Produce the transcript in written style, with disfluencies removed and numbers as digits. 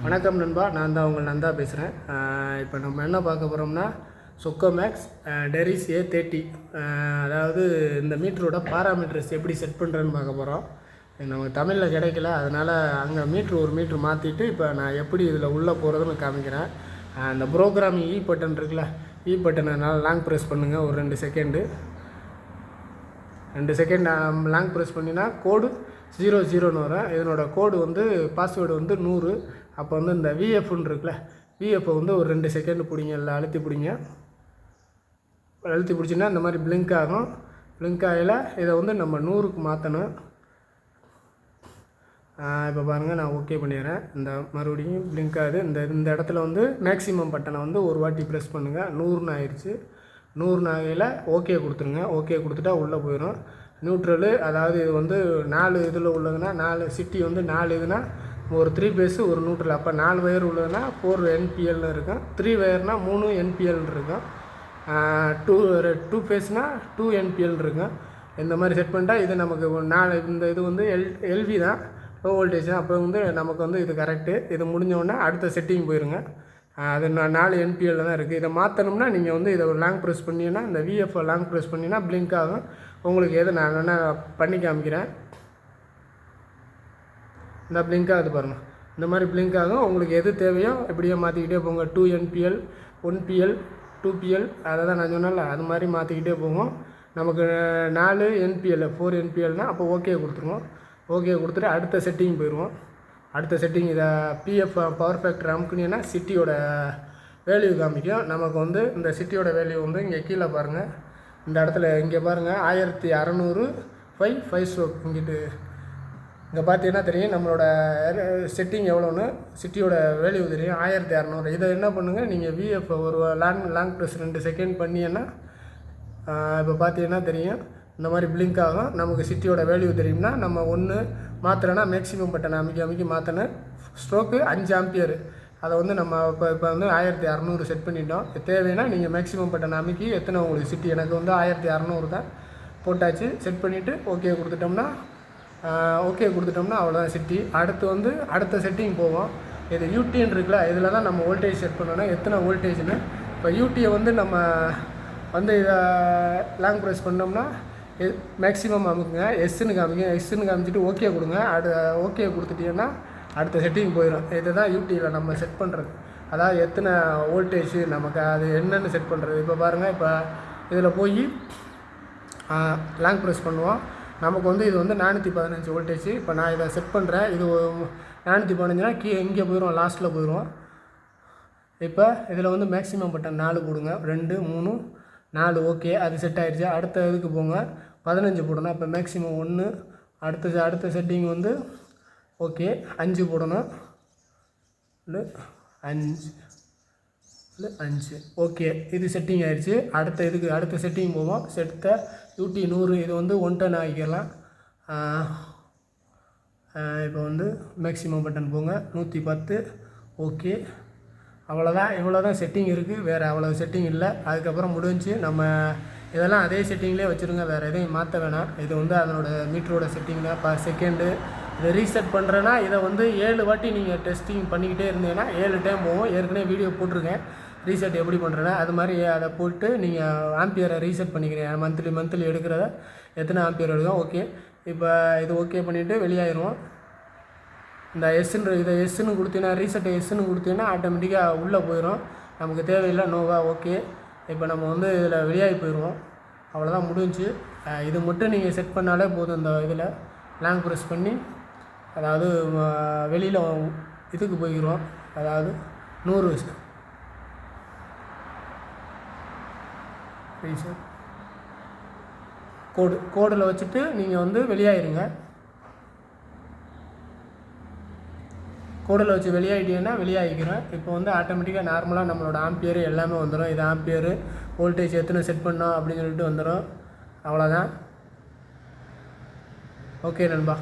வணக்கம் நண்பா, நான் தான் உங்கள் நந்தா பேசுகிறேன். இப்போ நம்ம என்ன பார்க்க போகிறோம்னா சொக்கோமேக்ஸ் டெரிஸ் A30, அதாவது இந்த மீட்டரோட பாராமீட்டர்ஸ் எப்படி செட் பண்ணுறேன்னு பார்க்க போகிறோம். நமக்கு தமிழில் கிடைக்கல, அதனால் அங்கே ஒரு மீட்ரு மாற்றிட்டு இப்போ நான் எப்படி இதில் உள்ளே போகிறதுன்னு காமிக்கிறேன். அந்த ப்ரோக்ராம் பட்டன் இருக்குல்ல, பட்டனை லாங் ப்ரெஸ் பண்ணுங்கள் ஒரு 2 செகண்டு. 2 செகண்ட் லாங் ப்ரெஸ் பண்ணினா கோடு 00ன்னு வரும். இதனோட கோடு வந்து பாஸ்வேர்டு வந்து 100. அப்போ வந்து இந்த விஎஃப்னு இருக்குல்ல, விஎஃப்பை வந்து ஒரு 2 செகண்ட் பிடிங்க, இல்லை அழுத்தி பிடிங்க. அழுத்தி பிடிச்சின்னா இந்த மாதிரி பிளிங்க் ஆகும். பிளிங்க் ஆகல இதை வந்து நம்ம 100க்கு மாற்றணும். இப்போ பாருங்கள், நான் ஓகே பண்ணிடுறேன். இந்த மறுபடியும் பிளிங்க் ஆகுது. இந்த இடத்துல வந்து மேக்ஸிமம் பட்டனை வந்து ஒரு வாட்டி ப்ரெஸ் பண்ணுங்கள். 100ன்னு ஆயிடுச்சு. 100ன்னு ஆகையில் ஓகே கொடுத்துருங்க. ஓகே கொடுத்துட்டா உள்ளே போயிடும். நியூட்ரலு, அதாவது இது வந்து 4 இதில் உள்ளதுன்னா 4 சிட்டி வந்து 4 இதுனா ஒரு 3 பேஸு ஒரு நியூட்ரல். அப்போ 4 வயர் உள்ளதுன்னா 4 NPLன்னு இருக்கும். 3 வயர்னால் 3 NPLன்னு இருக்கும். 2 ஃபேஸ்னால் 2 NPL இருக்கும். இந்த மாதிரி செட் பண்ணிட்டா இது நமக்கு 4. இந்த இது வந்து LV தான், லோ வோல்டேஜ் தான். அப்போ வந்து நமக்கு வந்து இது கரெக்டு. இது முடிஞ்சோடனே அடுத்த செட்டிங் போயிருங்க. அது 4 NPL தான் இருக்குது. இதை மாற்றணும்னா நீங்கள் வந்து இதை ஒரு லாங் ப்ரெஸ் பண்ணிங்கன்னா, இந்த விஎஃப்ஐ லாங் ப்ரெஸ் பண்ணிங்கன்னா பிளிங்க் ஆகும். உங்களுக்கு எது நான் என்ன பண்ணி காமிக்கிறேன். இந்த பிளிங்க் ஆகுது பாருங்கள், இந்த மாதிரி பிளிங்க் ஆகும். உங்களுக்கு எது தேவையோ எப்படியோ மாற்றிக்கிட்டே போங்க. 2 NPL, 1PL, 2PL, அதை தான் நான் சொன்னேன்ல, அது மாதிரி மாற்றிக்கிட்டே போவோம். நமக்கு 4 NPL 4 NPLனால் அப்போ ஓகே கொடுத்துருவோம். ஓகே கொடுத்துட்டு அடுத்த செட்டிங் போயிடுவோம். அடுத்த செட்டிங் இதை PF பவர் ஃபேக்டர் அமுக்குனீங்கன்னா சிட்டியோட வேல்யூ காமிக்கும். நமக்கு வந்து இந்த சிட்டியோட வேல்யூ வந்து இங்கே கீழே பாருங்கள், இந்த இடத்துல இங்கே பாருங்கள் 1600 5 ஸ்ட்ரோக். இங்கிட்டு இங்கே பார்த்தீங்கன்னா தெரியும் நம்மளோட செட்டிங் எவ்வளோன்னு. சிட்டியோட வேல்யூ தெரியும் 1600. இதை என்ன பண்ணுங்கள், நீங்கள் விஎஃப் ஒரு லாங் ப்ரெஸ் 2 செகண்ட் பண்ணிங்கன்னா இப்போ பார்த்தீங்கன்னா தெரியும் இந்த மாதிரி பிளிங்க் ஆகும். நமக்கு சிட்டியோட வேல்யூ தெரியும்னா நம்ம ஒன்று மாத்திரனா மேக்ஸிமம் பட்டனை அமைக்கி மாற்றணும். Stroke 5 ampere. அதை வந்து நம்ம இப்போ வந்து 1600 செட் பண்ணிட்டோம். தேவைன்னா நீங்கள் மேக்ஸிமம் பட்டனை அமைக்கி எத்தனை உங்களுக்கு சிட்டி. எனக்கு வந்து 1600 தான் போட்டாச்சு. செட் பண்ணிவிட்டு ஓகே கொடுத்துட்டோம்னா அவ்வளோதான் சிட்டி. அடுத்து வந்து அடுத்த செட்டிங் போவோம். இது யூடின்னு இருக்குல்ல, இதில் தான் நம்ம வோல்டேஜ் செட் பண்ணோன்னா எத்தனை வோல்டேஜ்னு. இப்போ யூடியை வந்து நம்ம வந்து இதை லாங் ப்ரெஸ் பண்ணோம்னா மேக்ஸிமம் அமுக்குங்க, எஸ்ன்னு காமிச்சிட்டு ஓகே கொடுங்க. ஓகே கொடுத்துட்டீங்கன்னா அடுத்த செட்டிங் போயிடும். இது தான் யூடியில் நம்ம செட் பண்ணுறது, அதாவது எத்தனை வோல்டேஜ் நமக்கு அது என்னென்னு செட் பண்ணுறது. இப்போ பாருங்கள், இப்போ இதில் போய் லாங் ப்ரெஸ் பண்ணுவோம். நமக்கு வந்து இது வந்து 415 வோல்டேஜ். இப்போ நான் இதை செட் பண்ணுறேன். இது 415னா இங்கே போயிடும், லாஸ்ட்டில் போயிடும். இப்போ இதில் வந்து மேக்ஸிமம் பட்டன் 4 போடுங்க. 2 3 4 ஓகே, அது செட் ஆகிடுச்சு. அடுத்த இதுக்கு போங்க, 15 போடணும். அப்போ மேக்ஸிமம் 1. அடுத்த செட்டிங் வந்து ஓகே 5 போடணும். இல்லை 5 ஓகே, இது செட்டிங் ஆகிடுச்சு. அடுத்த செட்டிங் போவோம். யூடி 100, இது வந்து 110 ஆகிக்கலாம். இப்போ வந்து மேக்ஸிமம் பட்டன் போங்க, 110 ஓகே. அவ்வளோதான், இவ்வளோ தான் செட்டிங் இருக்குது. வேறு அவ்வளோ செட்டிங் இல்லை. அதுக்கப்புறம் முடிஞ்சு நம்ம இதெல்லாம் அதே செட்டிங்லேயே வச்சுருங்க, வேறு எதையும் மாற்ற வேணாம். இது வந்து அதனோட மீட்டரோட செட்டிங் தான். இப்போ செகண்டு இதை ரீசெட் பண்ணுறேன்னா இதை வந்து 7 வாட்டி நீங்கள் டெஸ்டிங் பண்ணிக்கிட்டே இருந்தீங்கன்னா 7 டைம் போகும். ஏற்கனவே வீடியோ போட்டிருக்கேன் ரீசெட் எப்படி பண்ணுறேன்னா. அது மாதிரி அதை போட்டு நீங்கள் ஆம்பியரை ரீசெட் பண்ணிக்கிறீங்க. மந்த்லி எடுக்கிறத எத்தனை ஆம்பியர் எடுக்கும். ஓகே, இப்போ இது ஓகே பண்ணிவிட்டு வெளியாயிடுவோம். இந்த இதை எஸ்ன்னு கொடுத்தீங்கன்னா, ரீசெட்டை எஸ்ன்னு கொடுத்தீங்கன்னா ஆட்டோமேட்டிக்காக உள்ளே போயிடும். நமக்கு தேவையில்லை, நோவா ஓகே. இப்போ நம்ம வந்து இதில் வெளியாகி போயிடுவோம். அவ்வளோதான், முடிஞ்சு. இது மட்டும் நீங்கள் செட் பண்ணாலே போதும். இந்த இதில் லாங் ப்ரெஸ் பண்ணி, அதாவது வெளியில் இதுக்கு போய்க்கிறோம், அதாவது 100 ரீசெட் கோடில் வச்சுட்டு நீங்கள் வந்து வெளியாயிருங்க. கோடில் வச்சு வெளியாகிட்டீங்கன்னா வெளியாகிக்கிறேன். இப்போ வந்து ஆட்டோமேட்டிக்காக நார்மலாக நம்மளோட ஆம்பியர் எல்லாமே வந்துடும். இது ஆம்பியர் வோல்டேஜ் எத்தனை செட் பண்ணோம் அப்படின்னு சொல்லிட்டு வந்துடும். அவ்வளோதான். ஓகே நண்பா.